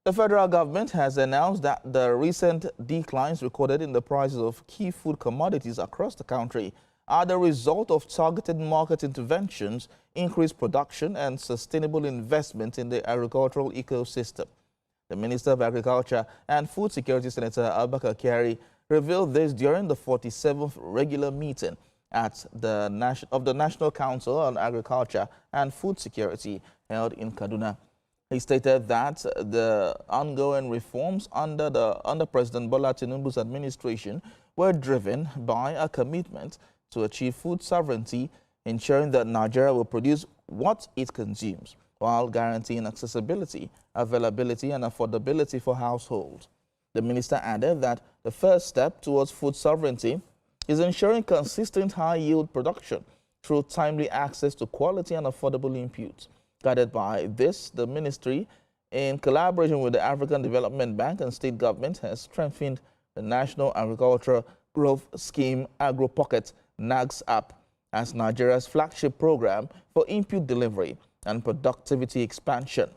The federal government has announced that the recent declines recorded in the prices of key food commodities across the country are the result of targeted market interventions, increased production, and sustainable investment in the agricultural ecosystem. The Minister of Agriculture and Food Security, Senator Abubakar Kyari, revealed this during the 47th regular meeting of the National Council on Agriculture and Food Security held in Kaduna. He stated that the ongoing reforms under President Bola Tinubu's administration were driven by a commitment to achieve food sovereignty, ensuring that Nigeria will produce what it consumes, while guaranteeing accessibility, availability, and affordability for households. The minister added that the first step towards food sovereignty is ensuring consistent high-yield production through timely access to quality and affordable inputs. Guided by this, the ministry, in collaboration with the African Development Bank and state government, has strengthened the National Agricultural Growth Scheme Agro-Pocket (NAGS) app as Nigeria's flagship program for input delivery and productivity expansion.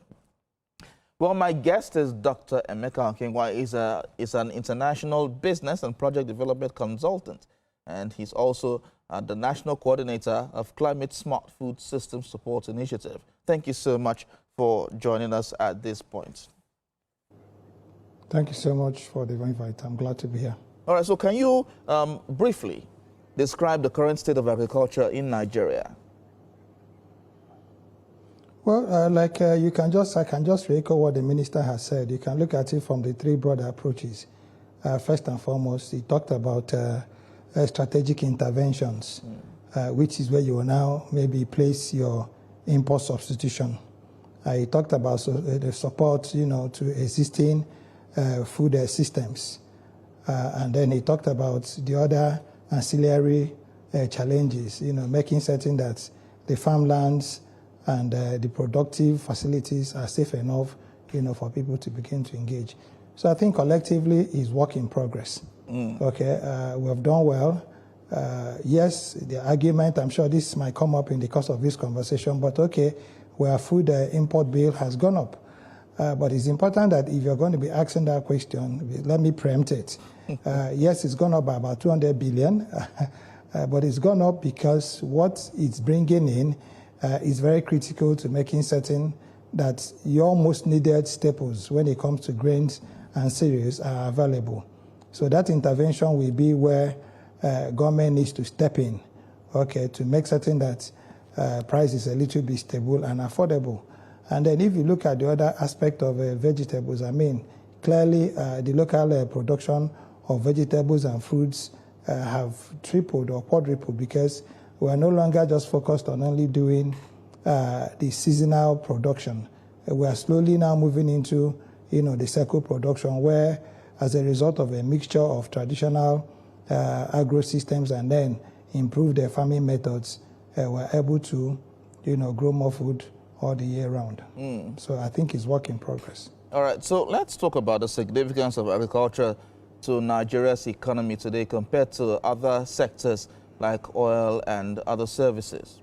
Well, my guest is Dr. Emeka Okingwa. He's an international business and project development consultant, and he's also the National Coordinator of Climate Smart Food System Support Initiative. Thank you so much for joining us at this point. Thank you so much for the invite. I'm glad to be here. All right, so can you briefly describe the current state of agriculture in Nigeria? Well, I can just echo what the minister has said. You can look at it from the three broader approaches. First and foremost, he talked about strategic interventions, which is where you will now maybe place your import substitution. He talked about the support, to existing food systems, and then he talked about the other ancillary challenges, making certain that the farmlands and the productive facilities are safe enough, for people to begin to engage. So I think collectively is work in progress. Okay, we have done well. Yes, the argument, I'm sure this might come up in the course of this conversation, but okay, where food import bill has gone up. But it's important that if you're going to be asking that question, let me preempt it. Yes, it's gone up by about 200 billion, but it's gone up because what it's bringing in is very critical to making certain that your most needed staples when it comes to grains and cereals are available. So that intervention will be where government needs to step in, okay, to make certain that price is a little bit stable and affordable. And then if you look at the other aspect of vegetables, clearly the local production of vegetables and fruits have tripled or quadrupled because we are no longer just focused on only doing the seasonal production. We are slowly now moving into, the cycle production where, as a result of a mixture of traditional agro systems and then improve their farming methods, we're able to, grow more food all the year round. So I think it's work in progress. All right, so let's talk about the significance of agriculture to Nigeria's economy today compared to other sectors like oil and other services.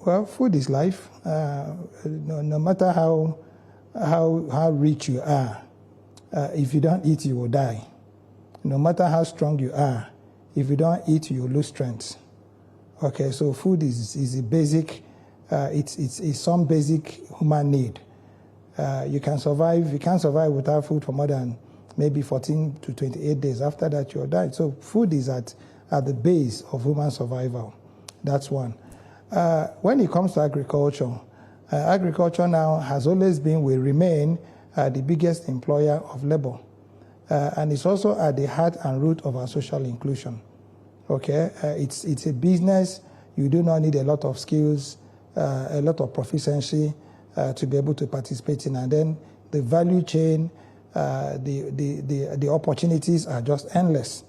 Well, food is life. No matter how rich you are, if you don't eat, you will die. No matter how strong you are, if you don't eat, you lose strength. Okay, so food is a basic, it's some basic human need. You can't survive without food for more than maybe 14 to 28 days. After that, you'll die. So food is at the base of human survival. That's one. When it comes to agriculture, agriculture now has always been, will remain the biggest employer of labor. And it's also at the heart and root of our social inclusion. Okay, it's a business. You do not need a lot of skills, a lot of proficiency to be able to participate in. And then the value chain, the opportunities are just endless.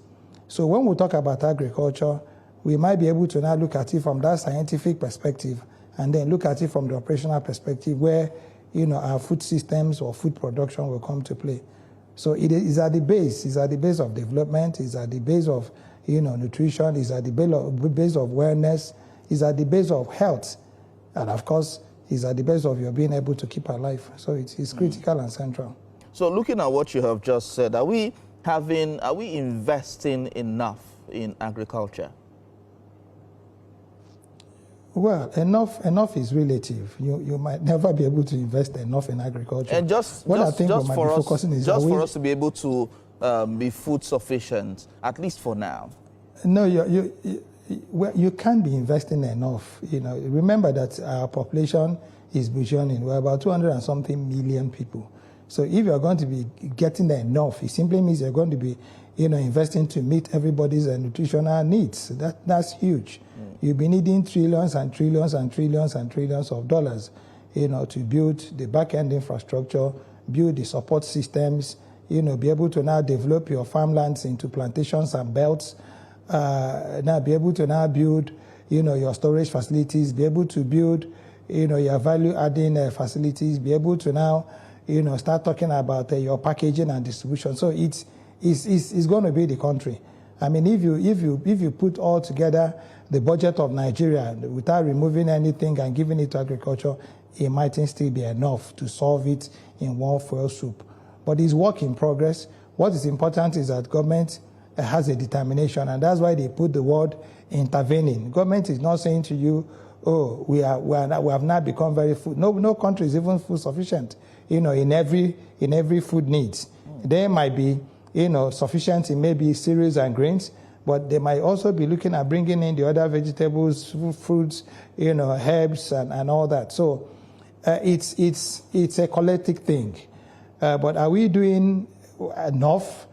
So when we talk about agriculture, we might be able to now look at it from that scientific perspective and then look at it from the operational perspective where, our food systems or food production will come to play. So it is at the base. It's at the base of development. It's at the base of, nutrition. It's at the base of wellness. It's at the base of health. And of course, is at the base of your being able to keep alive. So it's critical and central. So looking at what you have just said, are we investing enough in agriculture? Well, enough is relative. You might never be able to invest enough in agriculture. And for us to be able to be food sufficient, at least for now. No, you can't be investing enough. Remember that our population is burgeoning. We're about 200 and something million people. So if you're going to be getting enough, it simply means you're going to be, investing to meet everybody's nutritional needs. That's huge. You'll be needing trillions and trillions and trillions and trillions of dollars, to build the back-end infrastructure, build the support systems, be able to now develop your farmlands into plantations and belts, now be able to now build, your storage facilities, be able to build, your value-adding facilities, be able to now, start talking about your packaging and distribution. So it's going to be the country. I mean, if you put all together the budget of Nigeria without removing anything and giving it to agriculture, it mightn't still be enough to solve it in one fell swoop. But it's work in progress. What is important is that government has a determination, and that's why they put the word intervening. Government is not saying to you, oh, we have not become very food. No country is even food sufficient, in every food needs. They might be, sufficient in maybe cereals and grains, but they might also be looking at bringing in the other vegetables, fruits, herbs and all that. So it's a collective thing. But are we doing enough?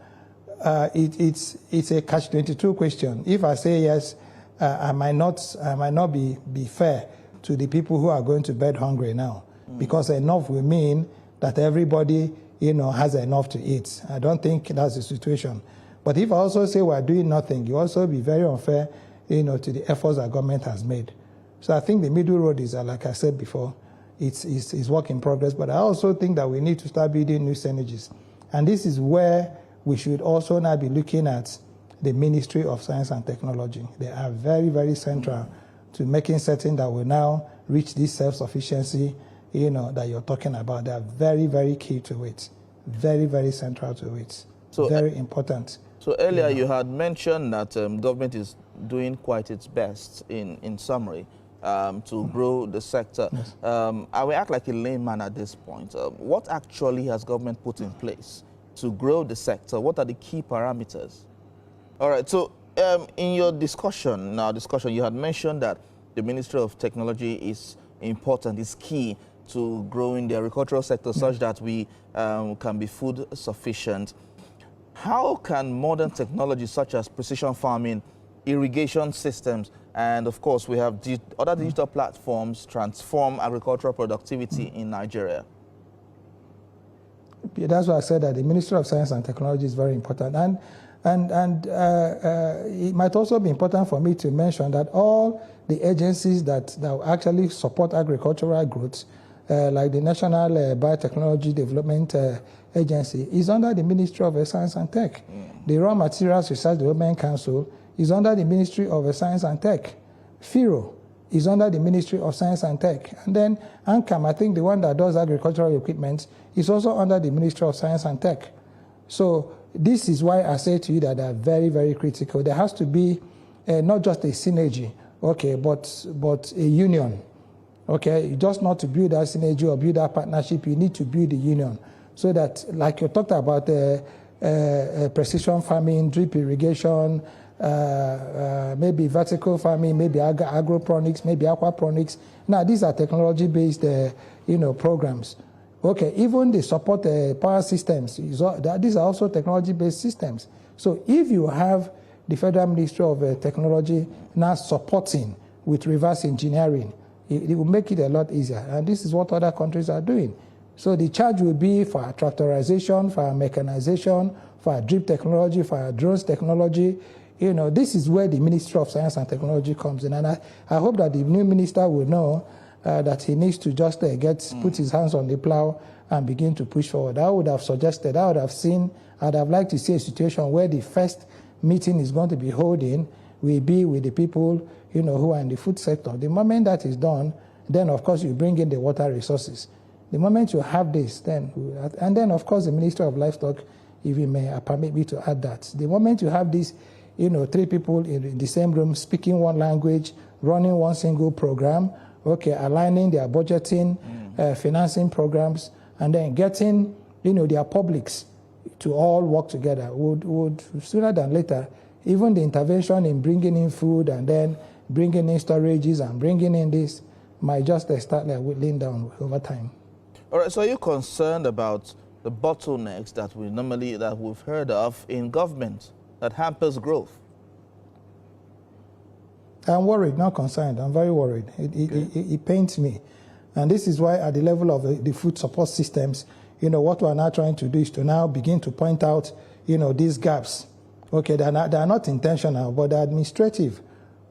It's a catch-22 question. If I say yes, I might not be fair to the people who are going to bed hungry now, because enough will mean that everybody has enough to eat. I don't think that's the situation. But if I also say we're doing nothing, you also be very unfair, to the efforts that government has made. So I think the middle road is, like I said before, it's work in progress. But I also think that we need to start building new synergies. And this is where we should also now be looking at the Ministry of Science and Technology. They are very, very central to making certain that we now reach this self-sufficiency, that you're talking about. They are very, very key to it. Very, very central to it. So very important. So earlier you had mentioned that government is doing quite its best, in summary, to grow the sector. Yes. I will act like a layman at this point. What actually has government put in place to grow the sector? What are the key parameters? All right, so in your discussion, you had mentioned that the Ministry of Technology is important, is key to growing the agricultural sector such that we can be food sufficient. How can modern technology such as precision farming, irrigation systems, and of course we have other digital platforms transform agricultural productivity in Nigeria? Yeah, that's why I said that the Ministry of Science and Technology is very important. And it might also be important for me to mention that all the agencies that actually support agricultural growth, like the National Biotechnology Development Agency, is under the Ministry of Science and Tech. The Raw Materials Research Development Council is under the Ministry of Science and Tech. FIRO is under the Ministry of Science and Tech. And then ANCAM, I think the one that does agricultural equipment, is also under the Ministry of Science and Tech. So this is why I say to you that they are very, very critical. There has to be not just a synergy, okay, but a union. Okay, just not to build that synergy or build that partnership, you need to build a union. So that, like you talked about precision farming, drip irrigation, maybe vertical farming, maybe agroponics, maybe aquaponics. Now, these are technology-based, programs. Okay, even the support power systems, these are also technology-based systems. So if you have the Federal Ministry of Technology now supporting with reverse engineering, it will make it a lot easier. And this is what other countries are doing. So the charge will be for our tractorization, for our mechanization, for our drip technology, for our drones technology. This is where the Ministry of Science and Technology comes in. And I hope that the new minister will know that he needs to just put his hands on the plow and begin to push forward. I would have suggested, I'd have liked to see a situation where the first meeting is going to be holding will be with the people, who are in the food sector. The moment that is done, Then, of course, you bring in the water resources. The moment you have this, and then, of course, the Ministry of Livestock, if you may permit me to add that, the moment you have this, 3 people in the same room speaking one language, running one single program, okay, aligning their budgeting, financing programs, and then getting, their publics to all work together would sooner than later, even the intervention in bringing in food and then bringing in storages and bringing in this might just start whittling down over time. All right, so are you concerned about the bottlenecks that we've heard of in government that hampers growth? I'm worried, not concerned. I'm very worried. It pains me. And this is why at the level of the food support systems, what we're now trying to do is to now begin to point out, these gaps. Okay, they are not intentional, but they're administrative.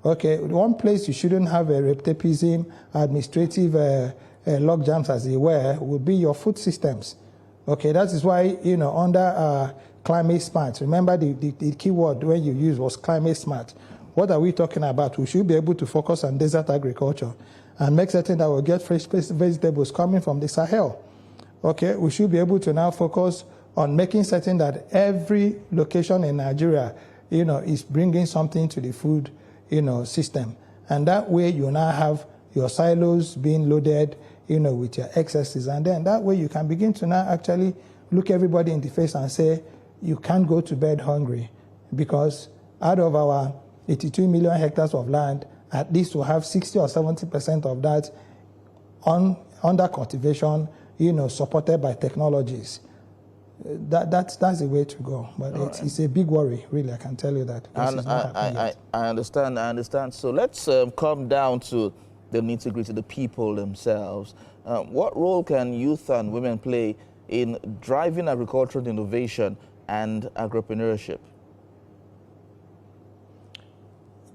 Okay, one place you shouldn't have a repetipism, administrative logjams, as it were, would be your food systems. Okay, that is why, under climate smart, remember the key word when you use was climate smart. What are we talking about? We should be able to focus on desert agriculture and make certain that we'll get fresh vegetables coming from the Sahel. Okay, we should be able to now focus on making certain that every location in Nigeria, is bringing something to the food, system. And that way you now have your silos being loaded, with your excesses. And then that way you can begin to now actually look everybody in the face and say, you can't go to bed hungry, because out of our 82 million hectares of land, at least we'll have 60 or 70% of that under cultivation, supported by technologies. That's the way to go. But it's a big worry, really, I can tell you that. And I understand. So let's come down to the nitty-gritty, the people themselves. What role can youth and women play in driving agricultural innovation and agripreneurship?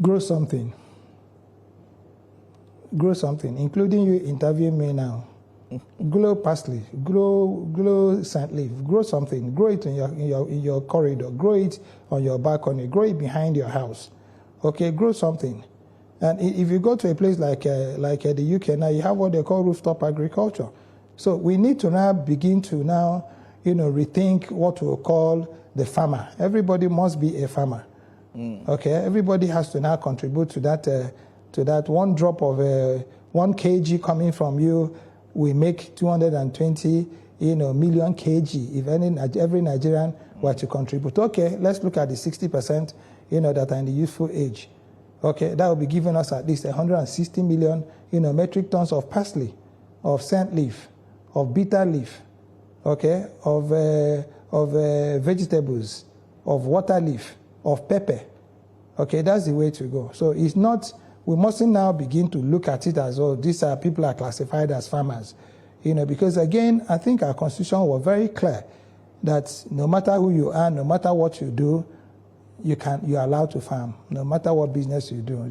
Grow something. Grow something, including you interviewing me now. Grow parsley, grow scent leaf, grow something. Grow it in your corridor, grow it on your balcony, grow it behind your house. Okay, grow something. And if you go to a place like the UK now, you have what they call rooftop agriculture. So we need to now begin to rethink what we call the farmer. Everybody must be a farmer. Okay, everybody has to now contribute to that one drop of 1 kg coming from you. We make 220 million kg if every Nigerian were to contribute. Okay, let's look at the 60% that are in the youthful age. Okay, that will be giving us at least 160 million metric tons of parsley, of scent leaf, of bitter leaf, okay, of vegetables, of water leaf, of pepper. Okay, that's the way to go. So it's not, we mustn't now begin to look at it as, oh, these are people are classified as farmers. Because again, I think our constitution was very clear that no matter who you are, no matter what you do, you're allowed to farm. No matter what business you do,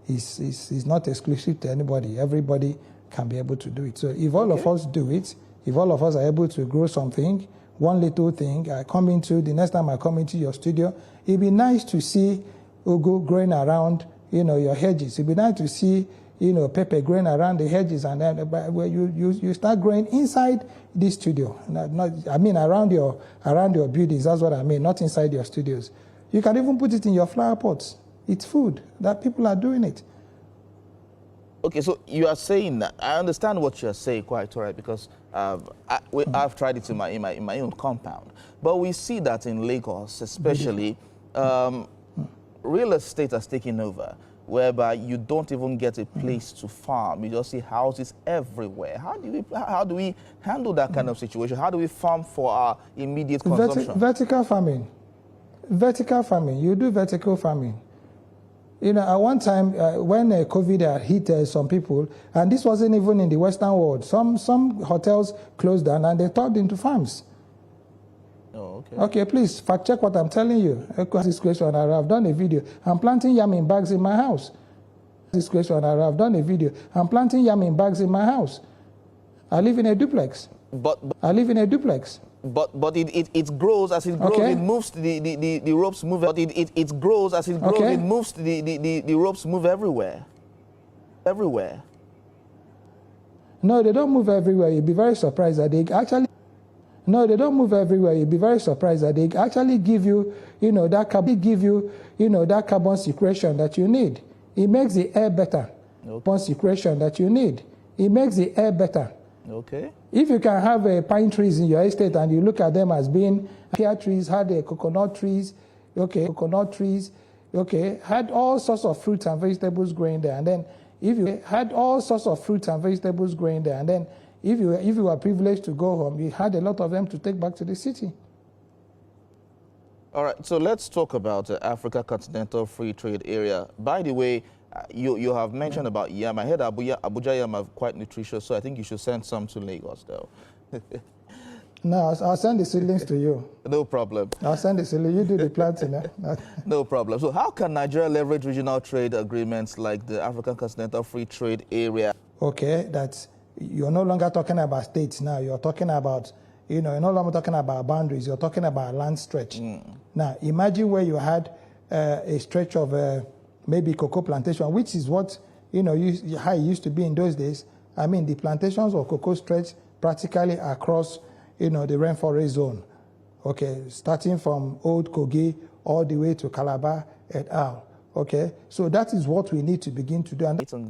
it's not exclusive to anybody. Everybody can be able to do it. So if all of us do it, if all of us are able to grow something, one little thing, the next time I come into your studio, it'd be nice to see ugu growing around, your hedges. It'd be nice to see, pepper growing around the hedges, and then where you start growing inside this studio. Around your buildings. That's what I mean, not inside your studios. You can even put it in your flower pots. It's food that people are doing it. Okay, so you are saying that, I understand what you're saying quite all right, because I've tried it in my own compound. But we see that in Lagos, especially, real estate has taken over, whereby you don't even get a place to farm. You just see houses everywhere. How do we handle that kind of situation? How do we farm for our immediate consumption? Vertical farming. Vertical farming. You do vertical farming. At one time, when COVID had hit some people, and this wasn't even in the Western world, some hotels closed down and they turned into farms. Oh, okay. Okay, please fact check what I'm telling you. This question, I've done a video. I'm planting yam in bags in my house. This question, I've done a video. I'm planting yam in bags in my house. I live in a duplex. I live in a duplex. But it grows as it grows. Okay. It moves. The ropes move. But it grows as it grows. Okay. It moves. The ropes move everywhere. Everywhere. No, they don't move everywhere. You'll be very surprised that they actually. No, they don't move everywhere. You'll be very surprised that they actually give you, that carbon sequestration that you need. It makes the air better. Okay. Carbon sequestration that you need. It makes the air better. Okay. If you can have pine trees in your estate and you look at them as being pear trees, had coconut trees, had all sorts of fruits and vegetables growing there, and then if you had all sorts of fruits and vegetables growing there, and then if you were privileged to go home, you had a lot of them to take back to the city. All right, so let's talk about the Africa Continental Free Trade Area. By the way, you have mentioned about yam. I heard Abuja yam are quite nutritious, so I think you should send some to Lagos, though. No, I'll send the seedlings to you. No problem. I'll send the seedlings. You do the planting. No problem. So how can Nigeria leverage regional trade agreements like the African Continental Free Trade Area? Okay, that's, you're no longer talking about states now. You're talking about, you're no longer talking about boundaries. You're talking about land stretch. Now, imagine where you had a stretch of maybe cocoa plantation, which is what, how it used to be in those days. I mean, the plantations of cocoa stretch practically across, the rainforest zone. Okay, starting from Old Kogi all the way to Calabar et al. Okay, so that is what we need to begin to do. And Growth